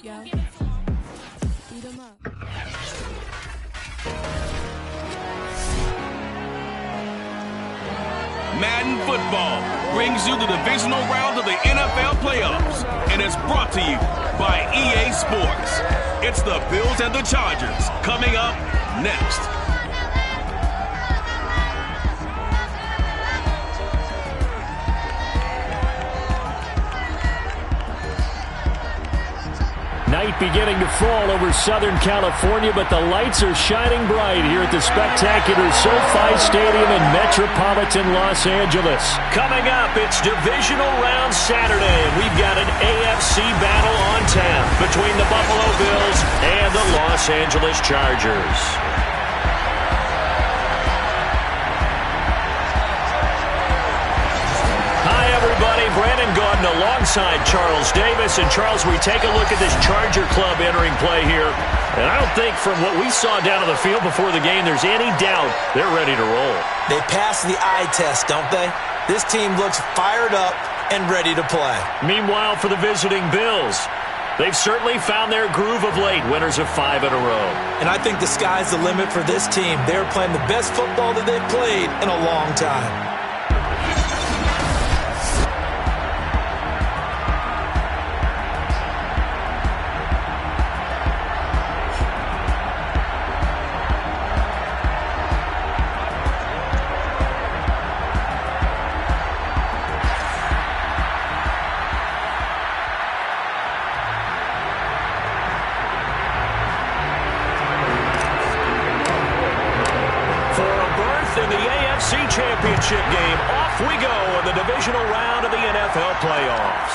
go. Beat 'em up. Madden football brings you the divisional round of the NFL playoffs and is brought to you by EA Sports. It's the Bills and the Chargers coming up next. Night beginning to fall over Southern California, but the lights are shining bright here at the spectacular SoFi Stadium in metropolitan Los Angeles. Coming up, it's Divisional Round Saturday, and we've got an AFC battle on tap between the Buffalo Bills and the Los Angeles Chargers. Brandon Gaudin alongside Charles Davis. And Charles, we take a look at this Charger club entering play here. And I don't think from what we saw down on the field before the game there's any doubt they're ready to roll. They pass the eye test, don't they? This team looks fired up and ready to play. Meanwhile, for the visiting Bills, they've certainly found their groove of late, winners of 5 in a row. And I think the sky's the limit for this team. They're playing the best football that they've played in a long time. Championship game. Off we go in the divisional round of the NFL playoffs.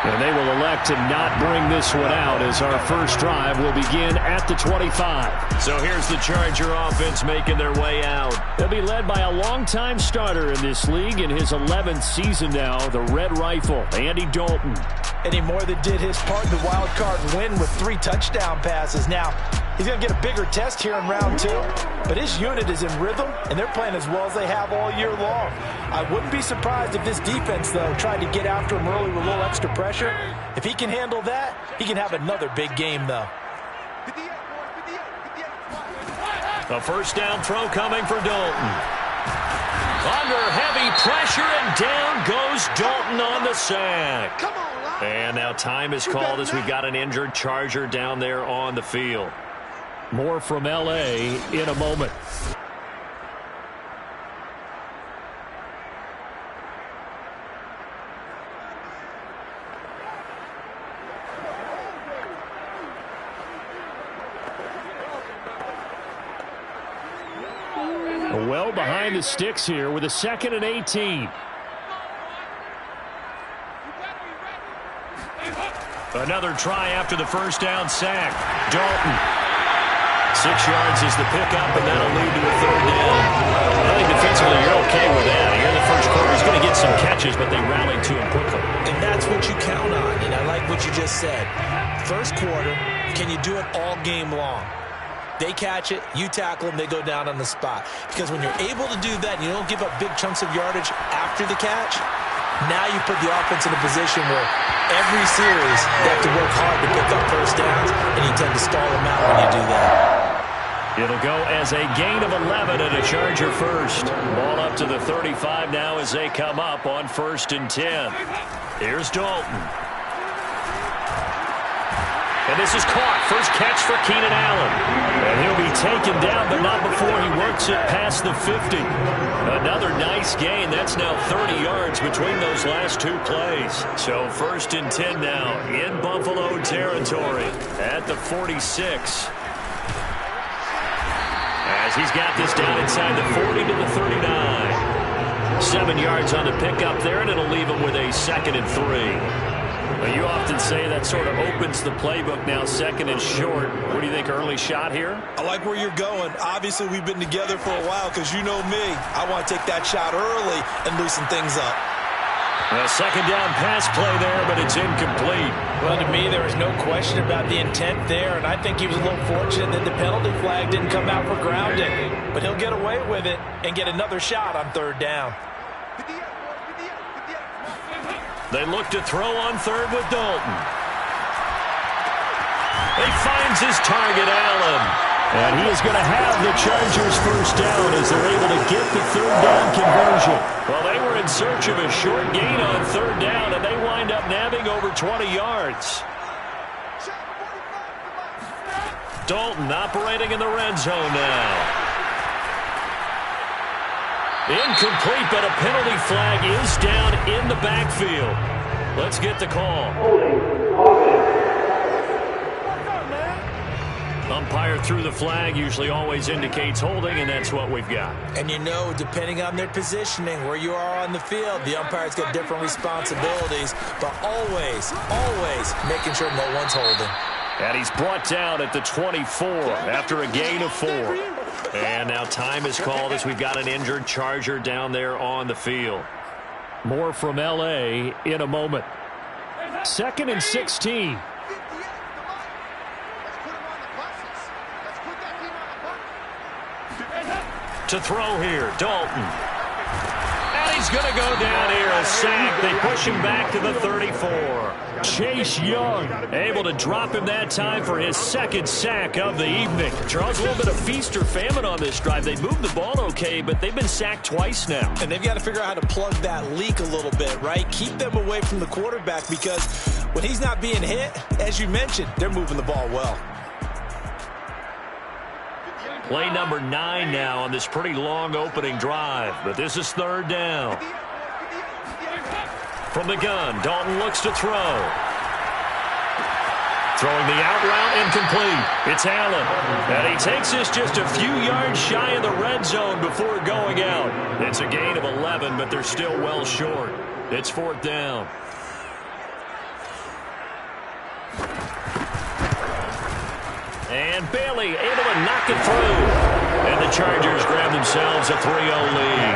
And they will elect to not bring this one out as our first drive will begin at the 25. So here's the Charger offense making their way out. They'll be led by a longtime starter in this league in his 11th season now, the Red Rifle, Andy Dalton. And he more than did his part in the wild card win with 3 touchdown passes. Now, he's going to get a bigger test here in round 2, but his unit is in rhythm, and they're playing as well as they have all year long. I wouldn't be surprised if this defense, though, tried to get after him early with a little extra pressure. If he can handle that, he can have another big game, though. A first down throw coming for Dalton. Under heavy pressure, and down goes Dalton on the sack. And now time is called as we've got an injured Charger down there on the field. More from L.A. in a moment. Well behind the sticks here with a 2nd and 18. Another try after the first down sack. Dalton. 6 yards is the pickup, and that'll lead to a 3rd down. I think defensively you're okay with that. Here in the first quarter, he's going to get some catches, but they rallied to him quickly. And that's what you count on, and I like what you just said. First quarter, can you do it all game long? They catch it, you tackle them, they go down on the spot. Because when you're able to do that and you don't give up big chunks of yardage after the catch, now you put the offense in a position where every series they have to work hard to pick up first downs, and you tend to stall them out when you do that. It'll go as a gain of 11 and a Charger first. Ball up to the 35 now as they come up on 1st and 10. Here's Dalton. And this is caught. First catch for Keenan Allen. And he'll be taken down, but not before he works it past the 50. Another nice gain. That's now 30 yards between those last 2 plays. So 1st and 10 now in Buffalo territory at the 46. As he's got this down inside the 40 to the 39. 7 yards on the pickup there, and it'll leave him with a 2nd and 3. Well, you often say that sort of opens the playbook now, 2nd and short. What do you think, early shot here? I like where you're going. Obviously, we've been together for a while because you know me. I want to take that shot early and loosen things up. A 2nd down pass play there, but it's incomplete. Well, to me, there was no question about the intent there, and I think he was a little fortunate that the penalty flag didn't come out for grounding. But he'll get away with it and get another shot on 3rd down. They look to throw on 3rd with Dalton. He finds his target, Allen. And he is going to have the Chargers first down as they're able to get the third down conversion. Well, they were in search of a short gain on third down, and they wind up nabbing over 20 yards. Dalton operating in the red zone now. Incomplete, but a penalty flag is down in the backfield. Let's get the call. Umpire threw the flag, usually always indicates holding, and that's what we've got. And you know, depending on their positioning, where you are on the field, the umpire's got different responsibilities, but always, always making sure no one's holding. And he's brought down at the 24 after a gain of 4. And now time is called as we've got an injured Charger down there on the field. More from L.A. in a moment. 2nd and 16. To throw here, Dalton. And he's going to go down here, a sack. They push him back to the 34. Chase Young able to drop him that time for his 2nd sack of the evening. Charles, a little bit of feast or famine on this drive. They moved the ball okay, but they've been sacked twice now. And they've got to figure out how to plug that leak a little bit, right? Keep them away from the quarterback because when he's not being hit, as you mentioned, they're moving the ball well. Play number 9 now on this pretty long opening drive, but this is third down. From the gun, Dalton looks to throw. Throwing the out route, incomplete. It's Allen. And he takes this just a few yards shy of the red zone before going out. It's a gain of 11, but they're still well short. It's 4th down. And Bailey able to knock it through. And the Chargers grab themselves a 3-0 lead.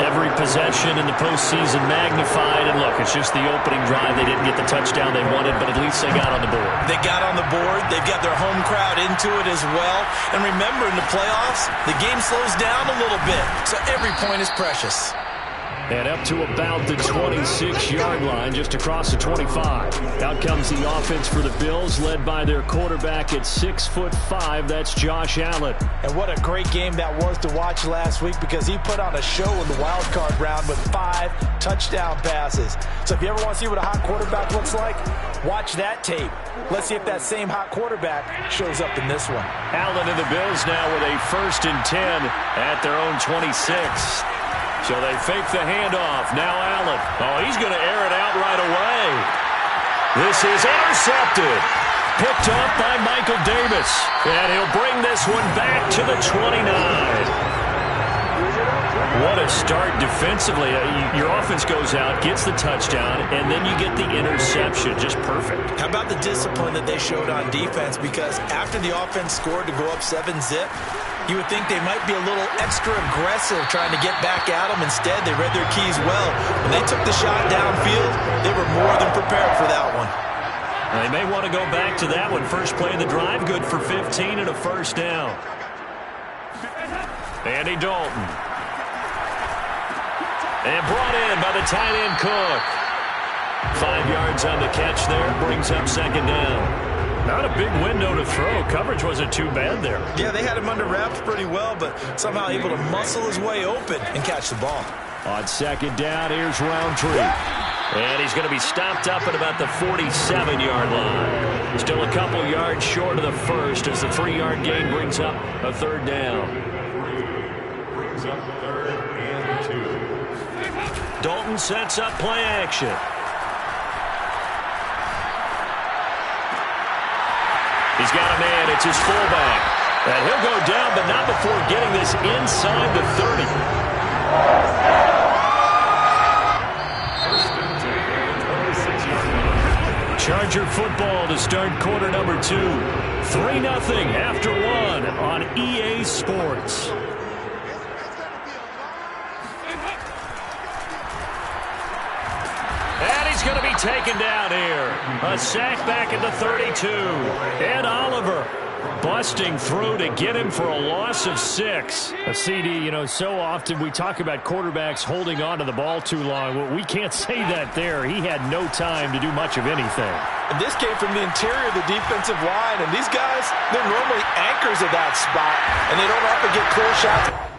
Every possession in the postseason magnified. And look, it's just the opening drive. They didn't get the touchdown they wanted, but at least they got on the board. They got on the board. They've got their home crowd into it as well. And remember, in the playoffs, the game slows down a little bit. So every point is precious. And up to about the 26-yard line, just across the 25. Out comes the offense for the Bills, led by their quarterback at 6'5". That's Josh Allen. And what a great game that was to watch last week because he put on a show in the wild card round with 5 touchdown passes. So if you ever want to see what a hot quarterback looks like, watch that tape. Let's see if that same hot quarterback shows up in this one. Allen and the Bills now with a 1st and 10 at their own 26. So they fake the handoff. Now Allen. Oh, he's going to air it out right away. This is intercepted. Picked up by Michael Davis. And he'll bring this one back to the 29. What a start defensively. Your offense goes out, gets the touchdown, and then you get the interception. Just perfect. How about the discipline that they showed on defense? Because after the offense scored to go up 7-zip, you would think they might be a little extra aggressive trying to get back at them. Instead, they read their keys well. When they took the shot downfield, they were more than prepared for that one. They may want to go back to that one. First play of the drive, good for 15 and a 1st down. Andy Dalton. And brought in by the tight end Cook. 5 yards on the catch there. Brings up 2nd down. Not a big window to throw. Coverage wasn't too bad there. Yeah, they had him under wraps pretty well, but somehow able to muscle his way open and catch the ball. On 2nd down, here's Roundtree. And he's going to be stopped up at about the 47-yard line. Still a couple yards short of the 1st as the 3-yard gain brings up a 3rd down. Brings up 3rd and 2. Dalton sets up play action. He's got a man. It's his fullback. And he'll go down, but not before getting this inside the 30. Charger football to start quarter number 2. 3-0 after 1 on EA Sports. And he's he's going to be taken down here. A sack back at the 32. Ed Oliver busting through to get him for a loss of 6. A CD, so often we talk about quarterbacks holding on to the ball too long. Well, we can't say that there. He had no time to do much of anything. And this came from the interior of the defensive line. And these guys, they're normally anchors of that spot. And they don't often get clear shots.